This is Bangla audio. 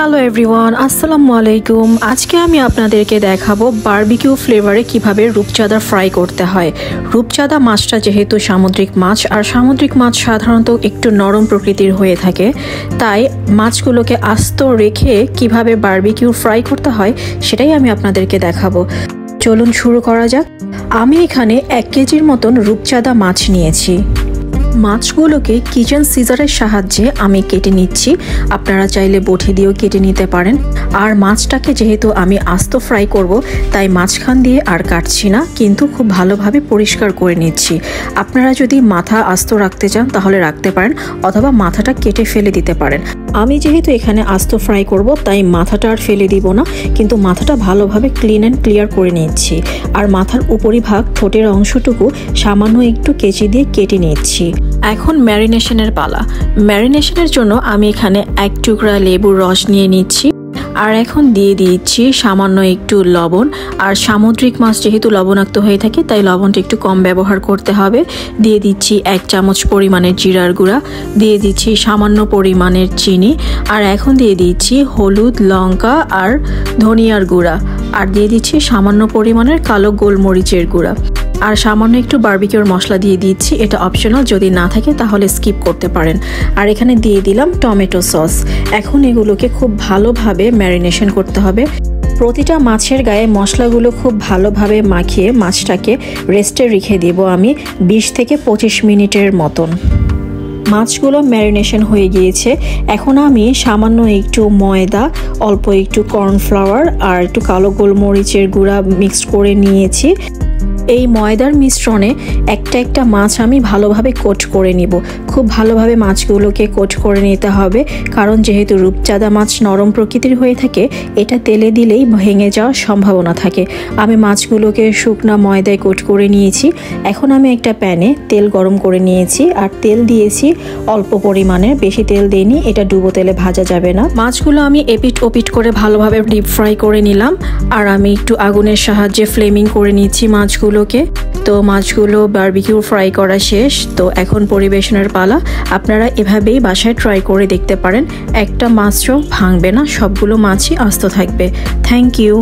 হ্যালো এভরিওয়ান, আসসালামু আলাইকুম। আজকে আমি আপনাদেরকে দেখাবো বারবিকিউ ফ্লেভারে কিভাবে রূপচাঁদা ফ্রাই করতে হয়। রূপচাঁদা মাছটা যেহেতু সামুদ্রিক মাছ, আর সামুদ্রিক মাছ সাধারণত একটু নরম প্রকৃতির হয়ে থাকে, তাই মাছগুলোকে আস্ত রেখে কিভাবে বারবিকিউ ফ্রাই করতে হয় সেটাই আমি আপনাদেরকে দেখাবো। চলুন শুরু করা যাক। আমি এখানে 1 কেজির মতন রূপচাঁদা মাছ নিয়েছি। মাছগুলোকে কিচেন সিজারের সাহায্যে আমি কেটে নিচ্ছি। আপনারা চাইলে বটি দিয়েও কেটে নিতে পারেন। আর মাছটাকে যেহেতু আমি আস্ত ফ্রাই করব, তাই মাঝখান দিয়ে আর কাটছি না, কিন্তু খুব ভালোভাবে পরিষ্কার করে নিচ্ছি। আপনারা যদি মাথা আস্ত রাখতে চান তাহলে রাখতে পারেন, অথবা মাথাটা কেটে ফেলে দিতে পারেন। আমি যেহেতু এখানে আস্ত ফ্রাই করব, তাই মাথাটা আর ফেলে দিব না, কিন্তু মাথাটা ভালোভাবে ক্লিন অ্যান্ড ক্লিয়ার করে নিচ্ছি। আর মাথার উপরিভাগ ঠোঁটের অংশটুকু সামান্য একটু কেচি দিয়ে কেটে নিচ্ছি। এখন ম্যারিনেশনের পালা। ম্যারিনেশনের জন্য আমি এখানে 1 টুকরা লেবুর রস নিয়ে নিচ্ছি। আর এখন দিয়ে দিচ্ছি সামান্য একটু লবণ। আর সামুদ্রিক মাছ যেহেতু লবণাক্ত হয়ে থাকে, তাই লবণটা একটু কম ব্যবহার করতে হবে। দিয়ে দিচ্ছি 1 চামচ পরিমাণের জিরার গুঁড়া, দিয়ে দিচ্ছি সামান্য পরিমাণের চিনি, আর এখন দিয়ে দিচ্ছি হলুদ, লঙ্কা আর ধনিয়ার গুঁড়া, আর দিয়ে দিচ্ছি সামান্য পরিমাণের কালো গোলমরিচের গুঁড়া, আর সামান্য একটু বারবিকিউর মশলা দিয়ে দিচ্ছি। এটা অপশনাল, যদি না থাকে তাহলে স্কিপ করতে পারেন। আর এখানে দিয়ে দিলাম টমেটো সস। এখন এগুলোকে খুব ভালোভাবে ম্যারিনেশন করতে হবে। প্রতিটা মাছের গায়ে মশলাগুলো খুব ভালোভাবে মাখিয়ে মাছটাকে রেস্টে রেখে দেব আমি 20 থেকে 25 মিনিটের মতন। মাছগুলো ম্যারিনেশন হয়ে গিয়েছে। এখন আমি সামান্য একটু ময়দা, অল্প একটু কর্নফ্লাওয়ার আর একটু কালো গোলমরিচের গুঁড়া মিক্সড করে নিয়েছি। এই ময়দার মিশ্রণে একটা মাছ আমি ভালোভাবে কোট করে নিব। খুব ভালোভাবে মাছগুলোকে কোট করে নিতে হবে, কারণ যেহেতু রূপচাঁদা মাছ নরম প্রকৃতির হয়ে থাকে, এটা তেলে দিলেই ভেঙে যাওয়ার সম্ভাবনা থাকে। আমি মাছগুলোকে শুকনা ময়দায় কোট করে নিয়েছি। এখন আমি একটা প্যানে তেল গরম করে নিয়েছি, আর তেল দিয়েছি অল্প পরিমাণে, বেশি তেল দিইনি, এটা ডুবো তেলে ভাজা যাবে না। মাছগুলো আমি এপিট ওপিট করে ভালোভাবে ডিপ ফ্রাই করে নিলাম। আর আমি একটু আগুনের সাহায্যে ফ্লেমিং করে নিচ্ছি মাছগুলো। তো মাছগুলো বারবিকিউ ফ্রাই করা শেষ। তো এখন পরিবেশনের পালা। আপনারা এভাবেই বাসায় ট্রাই করে দেখতে পারেন। একটা মাছও ভাঙবে না, সবগুলো মাছই আস্ত থাকবে। Thank you.